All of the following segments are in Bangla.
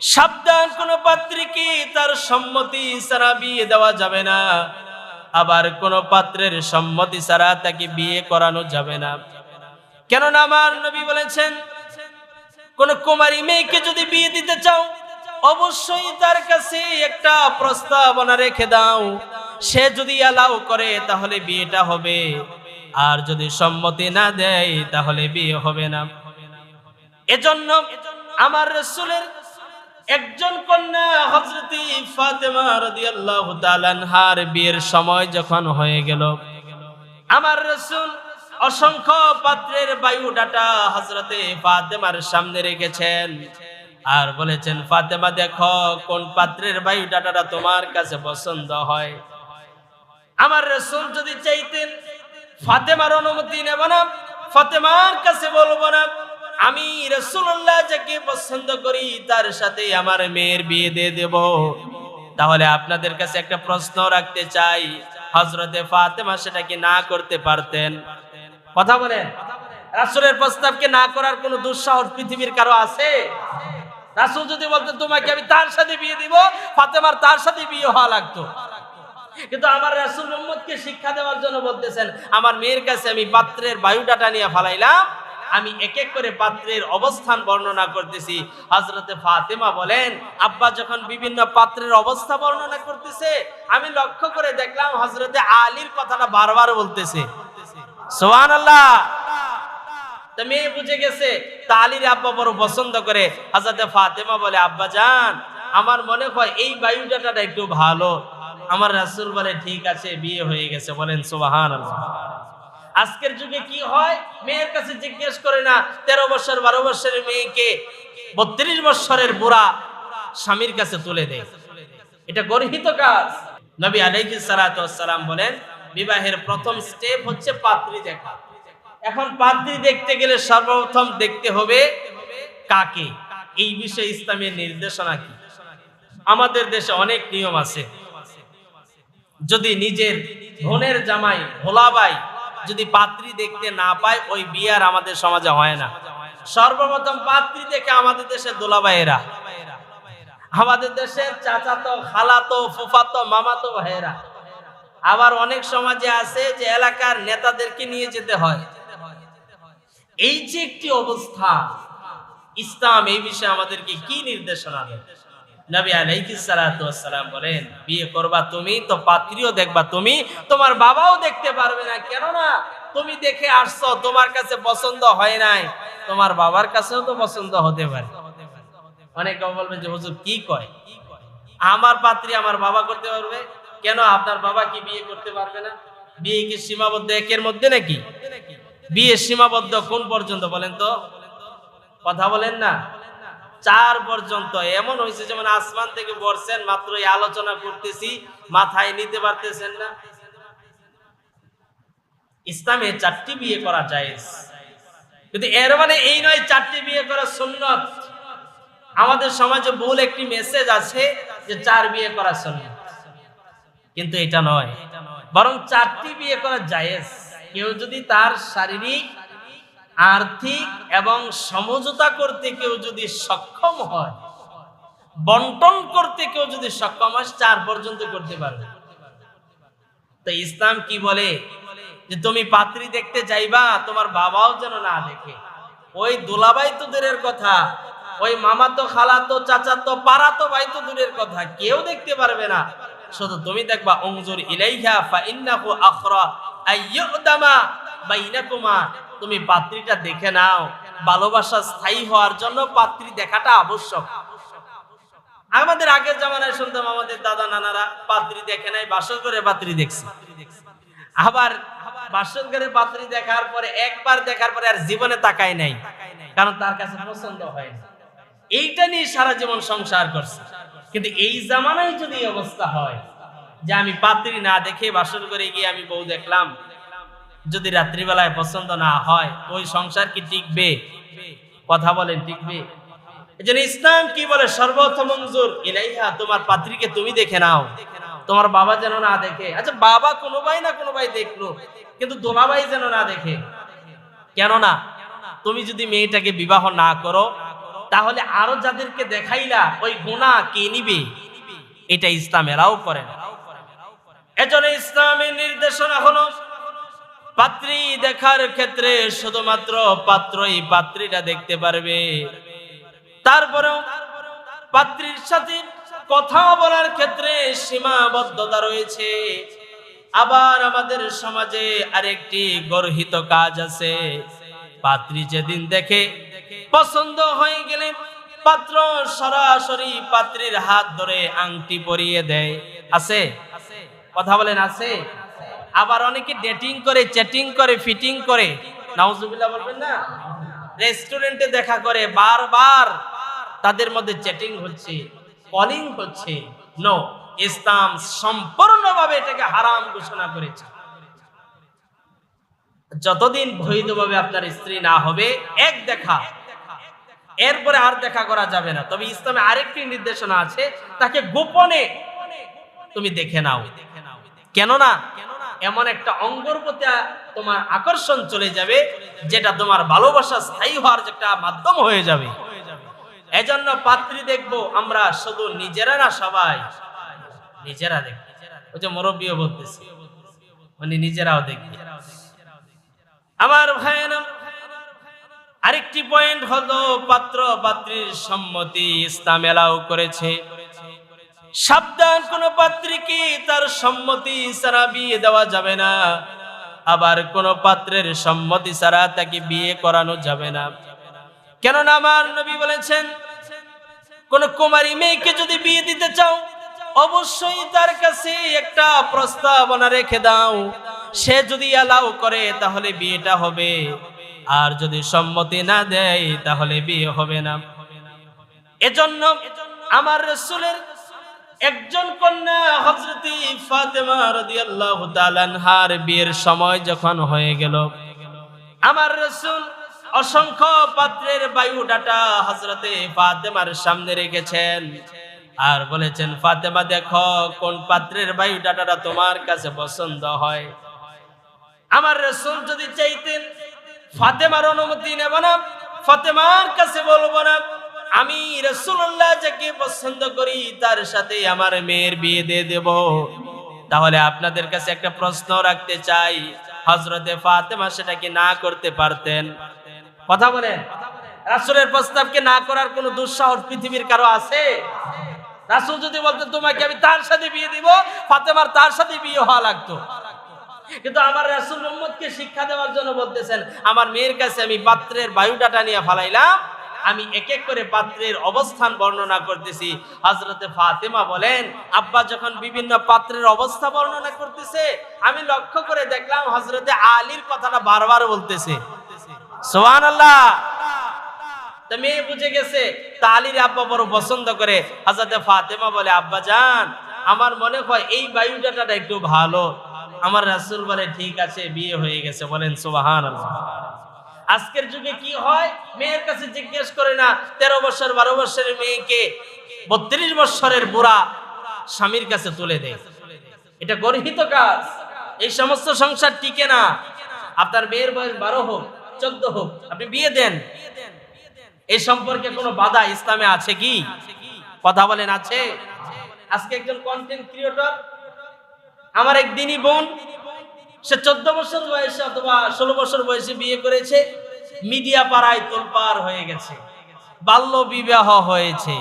সাবধান, কোন পাত্রীকে তার সম্মতি ছাড়া বিয়ে দেওয়া যাবে না, আবার কোন পাত্রের সম্মতি ছাড়া তাকে বিয়ে করানো যাবে না। কেননা আমার নবী বলেছেন, কোন কুমারী মেয়েকে যদি বিয়ে দিতে চাও অবশ্যই তার কাছে একটা প্রস্তাবনা রেখে দাও। সে যদি অ্যালাউ করে তাহলে বিয়েটা হবে, আর যদি সম্মতি না দেয় তাহলে বিয়ে হবে না। এজন্য আমার রাসূলের একজন কন্যা হযরত ফাতেমা রাদিয়াল্লাহু তাআলা আনহার বিয়ের সময় যখন হয়ে গেল, আমার রাসূল অসংখ্য পাত্রের বায়োডাটা হযরতে ফাতেমার সামনে রেখেছেন আর বলেছেন, ফাতেমা দেখো কোন পাত্রের বায়োডাটাটা তোমার কাছে পছন্দ হয়। আমার রাসূল যদি চাইতেন ফাতেমার অনুমতি নেব না, ফাতেমার কাছে বলবো না, আমি রাসূলুল্লাহ যাকে পছন্দ করি তার সাথে আমার মেয়ের বিয়ে দিয়ে দেব, তাহলে আপনাদের কাছে একটা প্রশ্ন রাখতে চাই, হযরতে ফাতেমা সেটা কি না করতে পারতেন? কথা বলেন, রাসূলের প্রস্তাবকে না করার কোনো দুঃসাহস পৃথিবীর কারো আছে? রাসূল যদি বলতেন তোমাকে আমি তার সাথে বিয়ে দিব, ফাতেমার তার সাথে বিয়ে হওয়া লাগতো। কিন্তু আমার রাসূল উম্মতকে শিক্ষা দেওয়ার জন্য বলতেছেন, আমার মেয়ের কাছে আমি পাত্রের বায়োডাটা নিয়ে ফালাইলাম, আমি এক এক করে পাত্রের অবস্থান বর্ণনা করতেছি। হযরতে ফাতেমা বলেন, আব্বা যখন বিভিন্ন পাত্রের অবস্থা বর্ণনা করতেছে আমি লক্ষ্য করে দেখলাম হযরতে আলীর কথাটা বারবার বলতেছে। সুবহানাল্লাহ। তো মেয়ে বুঝে গেছে তা আলীর আব্বা বড় পছন্দ করে। হযরতে ফাতেমা বলে, আব্বা জান আমার মনে হয় এই বায়োডাটাটা একটু ভালো। আমার রাসূল বলে, ঠিক আছে, বিয়ে হয়ে গেছে। বলেন সুবহানাল্লাহ। আজকের যুগে কি হয়, মেয়ের কাছে জিজ্ঞেস করে না, 13 বছর 12 বছরের মেয়েকে 32 বছরের বুড়া স্বামীর কাছে তুলে দেয়। এটা গর্হিত কাজ। নবী আলাইহিস সালাতু ওয়াস সালাম বলেন, বিবাহের প্রথম স্টেপ হচ্ছে পাত্রী দেখা। এখন পাত্রী দেখতে গেলে সর্বপ্রথম দেখতে হবে কাকে। এই বিষয়ে ইসলামের নির্দেশনা কি? আমাদের দেশে অনেক নিয়ম আছে। যদি নিজের বোনের জামাই ভোলাবাই যদি পাত্রী দেখতে না পায়, ওই বিয়ে আর আমাদের সমাজে হয় না। সর্বপ্রথম পাত্রী দেখে আমাদের দেশে দোলাবাইয়েরা, আমাদের দেশের চাচাতো, খালাতো, ফুফাতো, মামাতো ভাইয়েরা। আবার অনেক সমাজে আছে যে এলাকার নেতাদেরকে নিয়ে যেতে হয়। এই যে একটি অবস্থা, ইসলাম এই বিষয়ে আমাদেরকে কি নির্দেশনা দেয়? নবী আলাইহিস সালাতু ওয়াস সালাম বলেন, বিয়ে করবা তুমি তো পাত্রীও দেখবা তুমি, তোমার বাবাও দেখতে পারবে না। কেন না, তুমি দেখে আসছো, তোমার কাছে পছন্দ হয় নাই, তোমার বাবার কাছেও তো পছন্দ হতে পারে। অনেকে বলবেন যে হুজুর কি কয়, আমার পাত্রী আমার বাবা করতে পারবে, কেন আপনার বাবা কি বিয়ে করতে পারবে না? বিয়ে কি সীমাবদ্ধ একের মধ্যে নাকি? বিয়ে সীমাবদ্ধ কোন পর্যন্ত বলেন তো? কথা বলেন না। 4 পর্যন্ত। এমন হয়েছে যেমন আসমান থেকে বর্ষেন, মাত্র এই আলোচনা করতেছি, মাথায় নিতে পারতেছেন না। ইসলামে 4টি বিয়ে করা জায়েজ, কিন্তু এর মানে এই নয় 4টি বিয়ে করা সুন্নাত। আমাদের সমাজে ভুল একটি মেসেজ আছে যে 4 বিয়ে করা সুন্নাত, কিন্তু এটা নয়, বরং 4টি বিয়ে করা জায়েজ। কেউ যদি তার শারীরিক, আর্থিক এবং সমঝোতা করতে কেউ যদি সক্ষম হয়, বন্টন করতে কেউ যদি সক্ষম হয়, 4 পর্যন্ত করতে পারবে। তো ইসলাম কি বলে যে তুমি পাত্রী দেখতে যাইবা, তোমার বাবাও যেন না দেখে। ওই দুলাভাই তো দূরের কথা, ওই মামাতো, খালাতো, চাচাতো, পাড়াতো ভাই তো দূরের কথা, কেউ দেখতে পারবে না। শুধু তুমি দেখবা, উনজুর ইলাইহা ফা ইন্নাহু আখরা আইয়ুদামা বাইনাকুমা। তুমি পাত্রীটা দেখে নাও, ভালোবাসা স্থায়ী হওয়ার জন্য পাত্রী দেখাটা আবশ্যক। আমাদের আগের জামানায় শুনতাম আমাদের দাদা নানারা পাত্রী দেখে নাই, বাসর ঘরে পাত্রী দেখছে। আবার বাসর ঘরে পাত্রী দেখার পরে, একবার দেখার পরে আর জীবনে তাকায় নাই, কারণ তার কাছে পছন্দ হয় না। এইটা নিয়ে সারা জীবন সংসার করছে। কিন্তু এই জামানায় যদি এই অবস্থা হয় যে আমি পাত্রী না দেখে বাসর ঘরে গিয়ে আমি বউ দেখলাম, যদি রাত্রিবেলায় পছন্দ না হয়, ওই সংসার কি টিকবে? কথা বলেন, টিকবে? এজন্য ইসলাম কি বলে, সর্বপ্রথম উনজুর ইলাইহা, তোমার পাত্রীকে তুমি দেখে নাও, তোমার বাবা যেন না দেখে। আচ্ছা, বাবা কোনো ভাই না কোনো ভাই দেখলো, কিন্তু দোলাভাই যেন না দেখে। কেন না, তুমি যদি মেয়েটাকে বিবাহ না করো, তাহলে আরো যাদেরকে দেখাইলা ওই গুনাহ কে নিবে? এটা ইসলাম এলাও করে না। এজন্য ইসলামের নির্দেশনা হলো পাত্রী দেখার ক্ষেত্রে শুধুমাত্র পাত্রই পাত্রীটা দেখতে পারবে। তারপরেও পাত্রীর সাথে কথা বলার ক্ষেত্রে সীমাবদ্ধতা রয়েছে। আবার আমাদের সমাজে আরেকটি গর্হিত কাজ আছে, পাত্রী যেদিন দেখে পছন্দ হয়ে গেলে পাত্র সরাসরি পাত্রীর হাত ধরে আংটি পরিয়ে দেয়। আছে? কথা বলেন আছে? আবার অনেকে ডেটিং করে, চ্যাটিং করে, ফিটিং করে। নাউজুবিল্লাহ বলবেন না? রেস্টুরেন্টে দেখা করে, বারবার তাদের মধ্যে চ্যাটিং হচ্ছে, কলিং হচ্ছে। নো, ইসলাম সম্পূর্ণভাবে এটাকে হারাম ঘোষণা করেছে। যতদিন বৈধভাবে আপনার স্ত্রী না হবে, এক দেখা, এরপরে আর দেখা করা যাবে না। তবে ইসলামে আরেকটি নির্দেশনা আছে, তাকে গোপনে তুমি দেখে নাও। কেননা এমন একটা অঙ্গর প্রতি তোমার আকর্ষণ চলে যাবে যেটা তোমার ভালোবাসা স্থায়ী হওয়ার একটা মাধ্যম হয়ে যাবে। এজন্য পাত্রী দেখবো আমরা শুধু নিজেরা না, সবাই নিজেরা দেখবো। ওই যে মুরব্বীও বলতেছে, উনি নিজেরাও দেখবে। আমার ভাইয়েরা, আরেকটি পয়েন্ট হলো পাত্র পাত্রীর সম্মতি ইসলাম এলাও করেছে। সাবধান, কোন পাত্রীকে তার সম্মতি ছাড়া বিয়ে দেওয়া যাবে না। আবার কোন পাত্রের সম্মতি ছাড়া তাকে বিয়ে করানো যাবে না। কেননা আমার নবী বলেছেন, কোন কুমারী মেয়েকে যদি বিয়ে দিতে চাও অবশ্যই তার কাছে একটা প্রস্তাবনা রেখে দাও। সে যদি অ্যালাউ করে তাহলে বিয়েটা হবে, আর যদি সম্মতি না দেয় তাহলে বিয়ে হবে না। এজন্য আমার রাসূলের একজন কন্যা হযরত ফাতেমা রাদিয়াল্লাহু তাআলা আনহার বিয়ের সময় যখন হয়ে গেল, আমার রাসূল অসংখ্য পাত্রের বায়োডাটা হযরত ফাতেমার সামনে রেখেছেন আর বলেছেন, ফাতেমা দেখো কোন পাত্রের বায়োডাটাটা তোমার কাছে পছন্দ হয়। আমার রাসূল যদি চাইতেন ফাতেমার অনুমতি নেব না, ফাতেমার কাছে বলবো না, আমি রাসূলুল্লাহ যাকে পছন্দ করি তার সাথে আমার মেয়ের বিয়ে দিয়ে দেব, তাহলে আপনাদের কাছে একটা প্রশ্ন রাখতে চাই, হযরতে ফাতেমা সেটাকে না করতে পারতেন? কথা বলেন, রাসূলের প্রস্তাবকে না করার কোনো দুঃসাহস পৃথিবীর কারো আছে? রাসূল যদি বলতেন তোমাকে আমি তার সাথে বিয়ে দিব, ফাতেমার তার সাথে বিয়ে হওয়া লাগতো। কিন্তু আমার রাসূল উম্মতকে শিক্ষা দেওয়ার জন্য বলতেছেন, আমার মেয়ের কাছে আমি পাত্রের বায়োডাটা নিয়ে ফালাইলাম, আমি এক এক করে পাত্রের অবস্থান বর্ণনা করতেছি। হযরতে ফাতেমা বলেন, আব্বা যখন বিভিন্ন পাত্রের অবস্থা বর্ণনা করতেছে আমি লক্ষ্য করে দেখলাম হযরতে আলীর কথাটা বারবার বলতেছে। সুবহানাল্লাহ। তো মেয়ে বুঝে গেছে তা আলীর আব্বা বড় পছন্দ করে। হযরতে ফাতেমা বলে, আব্বা জান আমার মনে হয় এই বায়োডাটাটা একটু ভালো। আমার রাসূল বলে, ঠিক আছে, বিয়ে হয়ে গেছে। বলেন সুবহানাল্লাহ। আজকের যুগে কি হয়, মেয়ের কাছে জিজ্ঞেস করে না, 13 বছর 12 বছরের মেয়েকে 32 বছরের বুড়া স্বামীর কাছে তুলে দেয়। এটা গর্হিত কাজ। এই সমস্ত সংসার টিকে না। আপনার মেয়ের বয়স 12 হোক 14 হোক, আপনি বিয়ে দেন। এই সম্পর্কে কোনো বাধা ইসলামে আছে কি? কথা বলেন, আছে? আজকে একজন কন্টেন্ট ক্রিয়েটর, আমার একদিনই বোন, সে 14 বছর বয়সে অথবা 16 বছর বয়সে বিয়ে করেছে, মিডিয়া পাড়ায় তোলপাড় হয়ে গেছে, বাল্য বিবাহ হয়েছে।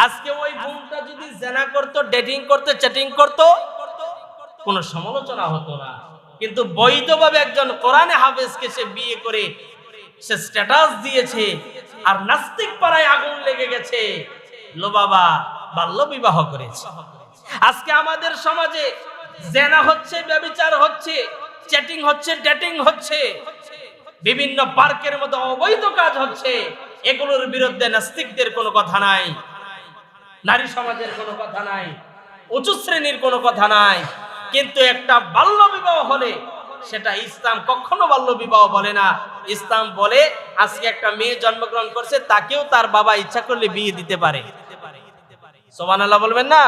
আজকে ওই বোনটা যদি জেনা করতো, ডেটিং করতো, চ্যাটিং করতো, কোনো সমালোচনা হতো না। কিন্তু বৈধভাবে একজন কোরআনে হাফেজকে সে বিয়ে করে সে স্ট্যাটাস দিয়েছে, আর নাস্তিক পাড়ায় আগুন লেগে গেছে, লো বাবা বাল্য বিবাহ করেছে। আজকে আমাদের সমাজে জেনা হচ্ছে, ব্যভিচার হচ্ছে, চ্যাটিং হচ্ছে, ডেটিং হচ্ছে, বিভিন্ন পার্কের মধ্যে অবৈধ কাজ হচ্ছে। এগুলোর বিরুদ্ধে নাস্তিকদের কোনো কথা নাই, নারী সমাজের কোনো কথা নাই, উঁচু শ্রেণীর কোনো কথা নাই। কিন্তু একটা বাল্য বিবাহ হলে সেটা ইসলাম কখনো বাল্য বিবাহ বলে না। ইসলাম বলে আজকে একটা মেয়ে জন্মগ্রহণ করছে, তাকেও তার বাবা ইচ্ছা করলে বিয়ে দিতে পারে। সুবহানাল্লাহ বলবেন না?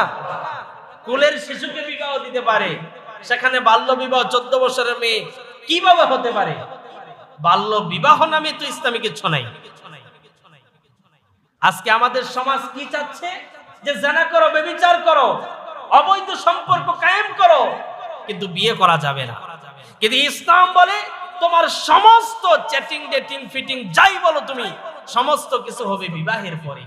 কুলের শিশুকে বিবাহ দিতে পারে, সেখানে বাল্য বিবাহ 14 বছরের মেয়ে কিভাবে হতে পারে? বাল্য বিবাহ নামে তো ইসলামে কিছু নাই। আজকে আমাদের সমাজ কি চাচ্ছে? যে জিনা করো, ব্যভিচার করো, অবৈধ সম্পর্ক কায়েম করো, কিন্তু বিয়ে করা যাবে না। কিন্তু ইসলাম বলে তোমার সমস্ত চ্যাটিং, ডেটিং, ফিটিং যাই বলো তুমি, সমস্ত কিছু হবে বিবাহের পরে।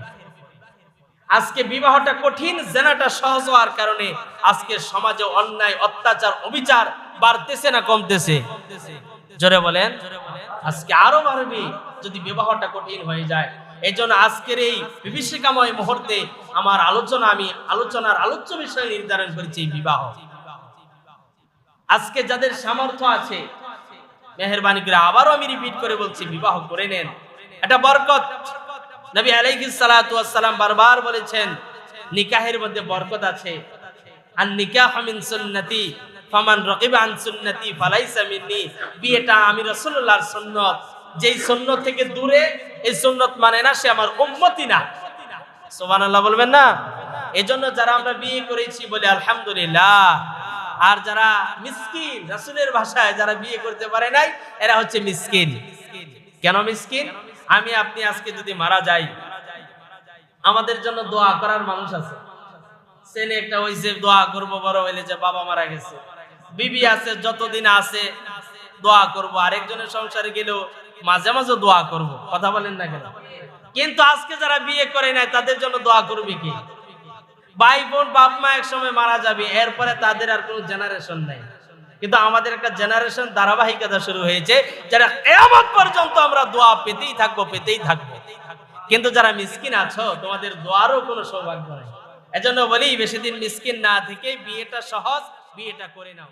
আজকে বিবাহটা কঠিন, জিনাটা সহজ হওয়ার কারণে আজকে সমাজে অন্যায়, অত্যাচার, অবিচার বাড়তেছে না কমতেছে? জোরে বলেন। আজকে আরো বাড়বে যদি বিবাহটা কঠিন হয়ে যায়। এই জন্য আজকের এই বিভীষিকাময় মুহূর্তে আমার আলোচনার আলোচ্য বিষয় নির্ধারণ করেছি বিবাহ। আজকে যাদের সামর্থ্য আছে, মেহেরবানি করে আবারও আমি রিপিট করে বলছি, বিবাহ করে নেন, এটা বরকত। নবী আলাইহিস সালাতু ওয়াস সালাম বারবার বলেছেন নিকাহের মধ্যে বরকত আছে। আন নিকাহু মিন সুন্নতি ফামান রাকিবা আন সুন্নতি ফালাইসা মিন্নি। বিয়েটা আমি রাসূলুল্লাহর সুন্নাত, যেই সুন্নাত থেকে দূরে, এই সুন্নাত মানে না, সে আমার উম্মতি না। সুবহানাল্লাহ বলবেন না? এজন্য যারা আমরা বিয়ে করেছি বলে আলহামদুলিল্লাহ, আর যারা মিসকিন, রাসূলের ভাষায় যারা বিয়ে করতে পারে নাই, এরা হচ্ছে মিসকিন। কেন মিসকিন? আমি আপনি আজকে যদি মারা যাই, আমাদের জন্য দোয়া করার মানুষ আছে। ছেলে একটা হইছে, দোয়া করব, বড় হইলে যে বাবা মারা গেছে। বিবি আছে, যতদিন আছে দোয়া করব। আরেকজনের সংসারে গেলেও মাঝে মাঝে দোয়া করব। কথা বলেন না কেন? কিন্তু আজকে যারা বিয়ে করে নাই তাদের জন্য দোয়া করবে কি? ভাই বোন, বাপ মা এক সময় মারা যাবে, এরপরে তাদের আর কোনো জেনারেশন নাই। কিন্তু আমাদের একটা জেনারেশন ধারাবাহিকতা শুরু হয়েছে, যারা কিয়ামত পর্যন্ত আমরা দোয়া পেতেই থাকবো, পেতেই থাকবো। কিন্তু যারা মিসকিন আছো, তোমাদের দোয়ারও কোনো সৌভাগ্য নাই। এজন্য বলি, বেশি দিন মিসকিন না থেকে বিয়েটা সহজ, বিয়েটা করে নাও।